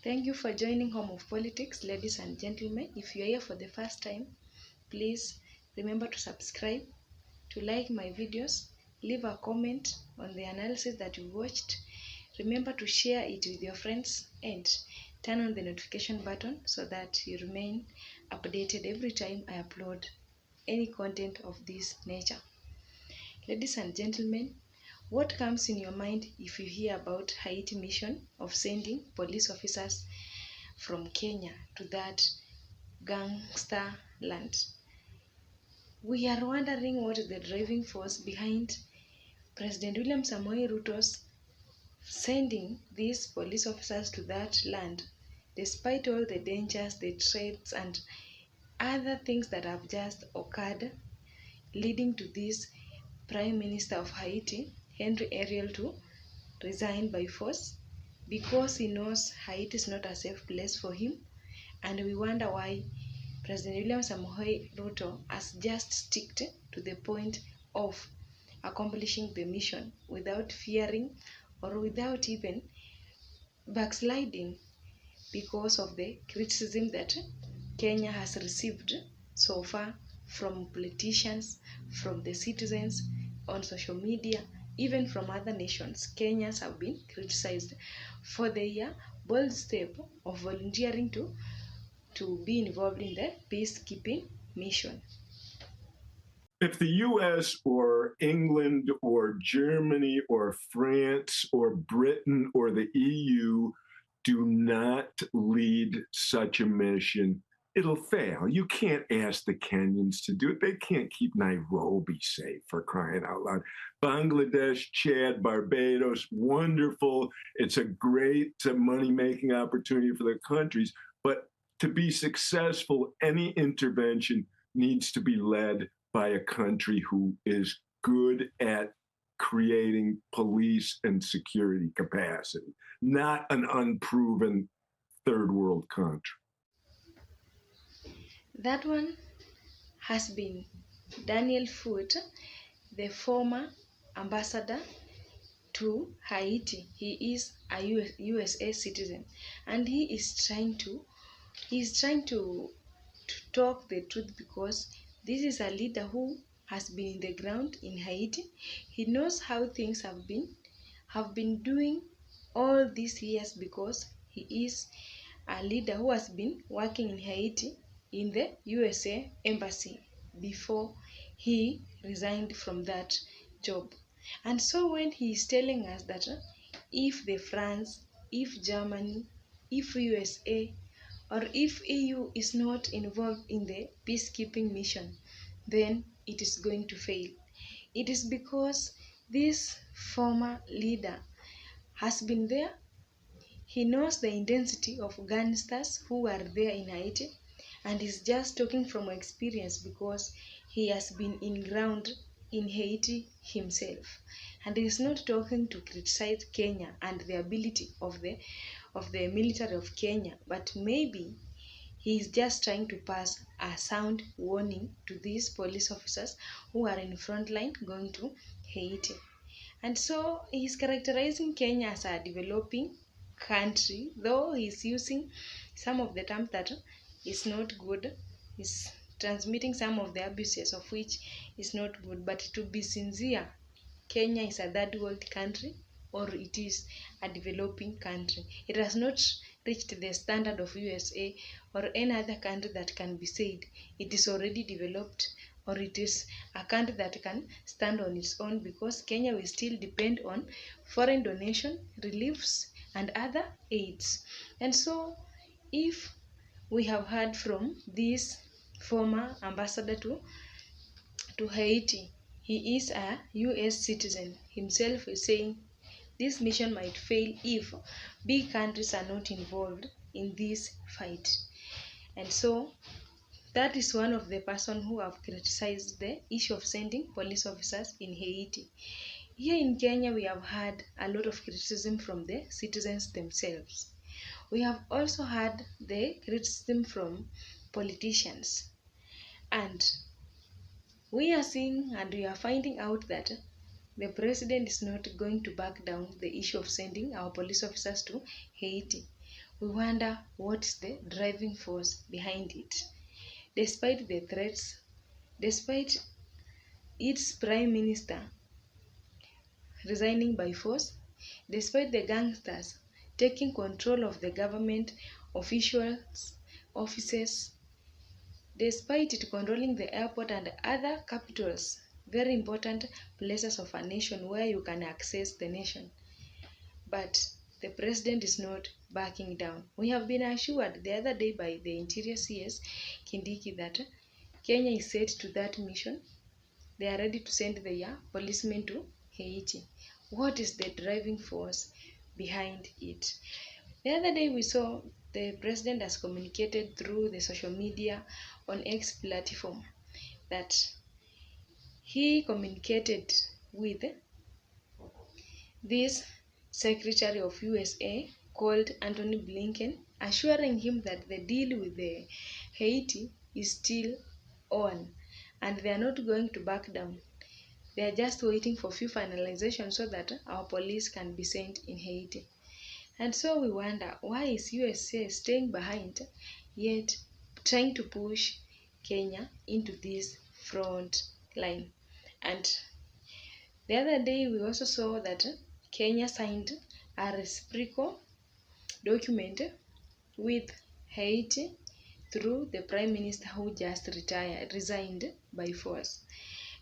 Thank you for joining Home of Politics, ladies and gentlemen. If you're here for the first time, please remember to subscribe, to like my videos, leave a comment on the analysis that you watched. Remember to share it with your friends and turn on the notification button so that you remain updated every time I upload any content of this nature. Ladies and gentlemen, what comes in your mind if you hear about Haiti mission of sending police officers from Kenya to that gangster land? We are wondering what is the driving force behind President William Samoei Ruto's sending these police officers to that land, despite all the dangers, the threats, and other things that have just occurred, leading to this Prime Minister of Haiti, Henry Ariel, to resign by force because he knows Haiti is not a safe place for him. And we wonder why President William Samoei Ruto has just sticked to the point of accomplishing the mission without fearing or without even backsliding because of the criticism that Kenya has received so far from politicians, from the citizens on social media, even from other nations. Kenyans have been criticized for their bold step of volunteering to be involved in the peacekeeping mission. If the US or England or Germany or France or Britain or the EU do not lead such a mission, it'll fail. You can't ask the Kenyans to do it. They can't keep Nairobi safe, for crying out loud. Bangladesh, Chad, Barbados, wonderful. It's a great money-making opportunity for the countries. But to be successful, any intervention needs to be led by a country who is good at creating police and security capacity, not an unproven third world country. That one has been Daniel Foot, the former ambassador to Haiti. He is a USA citizen, and he is trying to talk the truth because this is a leader who has been in the ground in Haiti. He knows how things have been doing all these years because he is a leader who has been working in Haiti in the USA embassy before he resigned from that job. And so when he is telling us that if the France, if Germany, if USA, or if EU is not involved in the peacekeeping mission, then it is going to fail. It is because this former leader has been there. He knows the intensity of gangsters who are there in Haiti, and is just talking from experience because he has been in ground in Haiti himself. And he is not talking to criticize Kenya and the ability of the military of Kenya, but maybe he is just trying to pass a sound warning to these police officers who are in front line going to Haiti. And so he's characterizing Kenya as a developing country, though he's using some of the terms that is not good. He's transmitting some of the abuses of which is not good. But to be sincere, Kenya is a third world country, or it is a developing country. It has not reached the standard of USA or any other country that can be said it is already developed, or it is a country that can stand on its own, because Kenya will still depend on foreign donation, reliefs, and other aids. And so if we have heard from this former ambassador to Haiti, he is a US citizen himself, is saying this mission might fail if big countries are not involved in this fight. And so that is one of the person who have criticized the issue of sending police officers in Haiti. Here in Kenya, we have had a lot of criticism from the citizens themselves. We have also had the criticism from politicians. And we are seeing and we are finding out that the president is not going to back down the issue of sending our police officers to Haiti. we wonder what's the driving force behind it. Despite the threats, despite its prime minister resigning by force, despite the gangsters taking control of the government officials, offices, despite it controlling the airport and other capitals, very important places of a nation where you can access the nation. But the president is not backing down. We have been assured the other day by the Interior CS Kindiki that Kenya is set to that mission. They are ready to send their policemen to Haiti. What is the driving force behind it? The other day we saw the president has communicated through the social media on X platform that he communicated with this Secretary of USA called Anthony Blinken, assuring him that the deal with the Haiti is still on and they are not going to back down. They are just waiting for few finalization so that our police can be sent in Haiti. And so we wonder, why is USA staying behind yet trying to push Kenya into this front line? And the other day we also saw that Kenya signed a reciprocal document with Haiti through the prime minister who just resigned by force.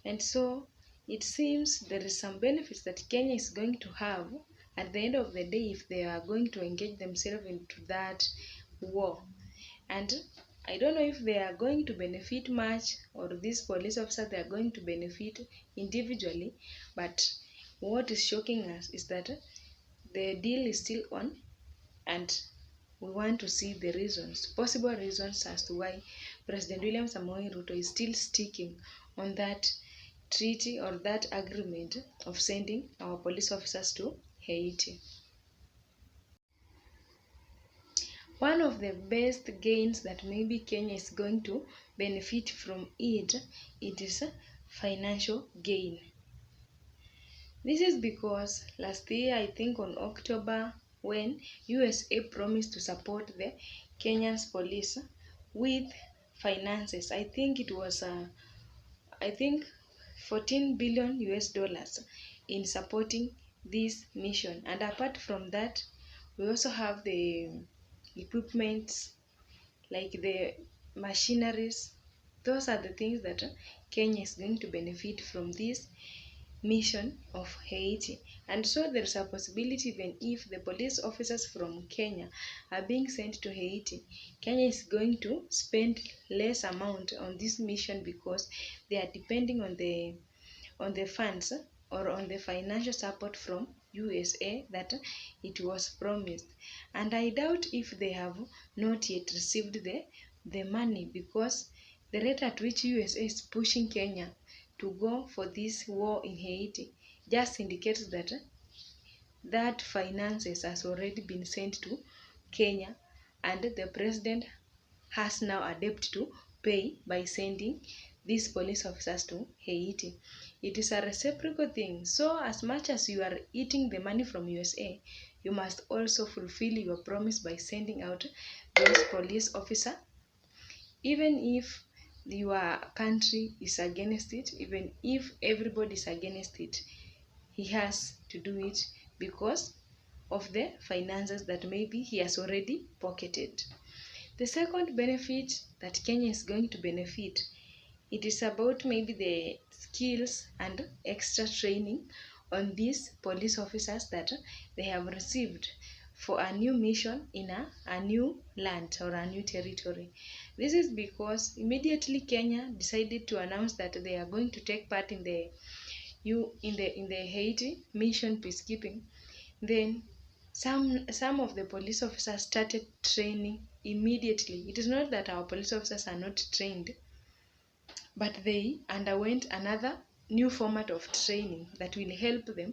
And so it seems there is some benefits that Kenya is going to have at the end of the day if they are going to engage themselves into that war. And I don't know if they are going to benefit much or these police officers they are going to benefit individually, but what is shocking us is that the deal is still on and we want to see the reasons, possible reasons as to why President William Samoei Ruto is still sticking on that treaty or that agreement of sending our police officers to Haiti. One of the best gains that maybe Kenya is going to benefit from it is a financial gain. This is because last year, I think on October, when USA promised to support the Kenyan's police with finances, I think it was I think 14 billion US dollars in supporting this mission. And apart from that, we also have the equipments like the machineries. Those are the things that Kenya is going to benefit from this mission of Haiti. And so there's a possibility even if the police officers from Kenya are being sent to Haiti, Kenya is going to spend less amount on this mission because they are depending on the funds or on the financial support from USA that it was promised. And I doubt if they have not yet received the money because the rate at which USA is pushing Kenya to go for this war in Haiti just indicates that that finances has already been sent to Kenya and the president has now adapted to pay by sending these police officers to Haiti. It is a reciprocal thing. So as much as you are eating the money from USA, you must also fulfill your promise by sending out those police officers, even if your country is against it, even if everybody is against it, he has to do it because of the finances that maybe he has already pocketed. The second benefit that Kenya is going to benefit, it is about maybe the skills and extra training on these police officers that they have received for a new mission in a new land or a new territory. This is because immediately Kenya decided to announce that they are going to take part in the Haiti mission peacekeeping. Then some of the police officers started training immediately. It is not that our police officers are not trained, but they underwent another new format of training that will help them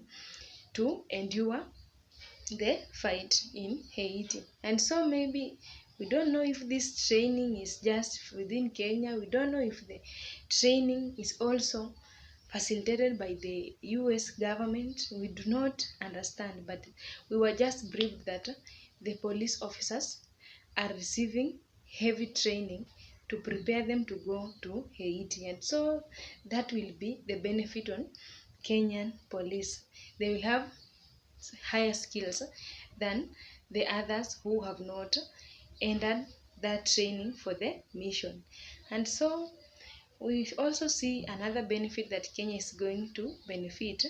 to endure the fight in Haiti. And so maybe we don't know if this training is just within Kenya. We don't know if the training is also facilitated by the US government. We do not understand, but we were just briefed that the police officers are receiving heavy training to prepare them to go to Haiti. And so that will be the benefit on Kenyan police. They will have higher skills than the others who have not entered that training for the mission. And so we also see another benefit that Kenya is going to benefit.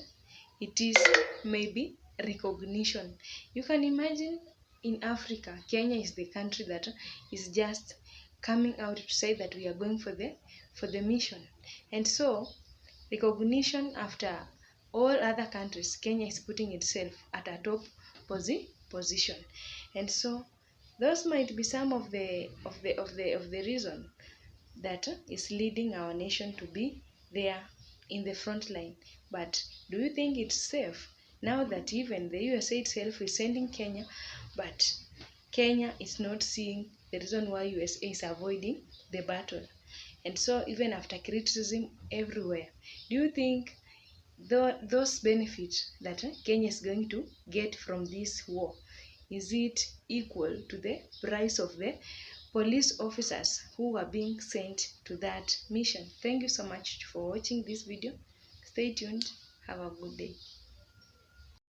It is maybe recognition. You can imagine in Africa, Kenya is the country that is just coming out to say that we are going for the mission. And so recognition after all other countries, Kenya is putting itself at a top position. And so those might be some of the reason that is leading our nation to be there in the front line. But do you think it's safe now that even the USA itself is sending Kenya, but Kenya is not seeing the reason why USA is avoiding the battle? And so even after criticism everywhere, do you think those benefits that Kenya is going to get from this war, is it equal to the price of the police officers who are being sent to that mission? Thank you so much for watching this video. Stay tuned. Have a good day.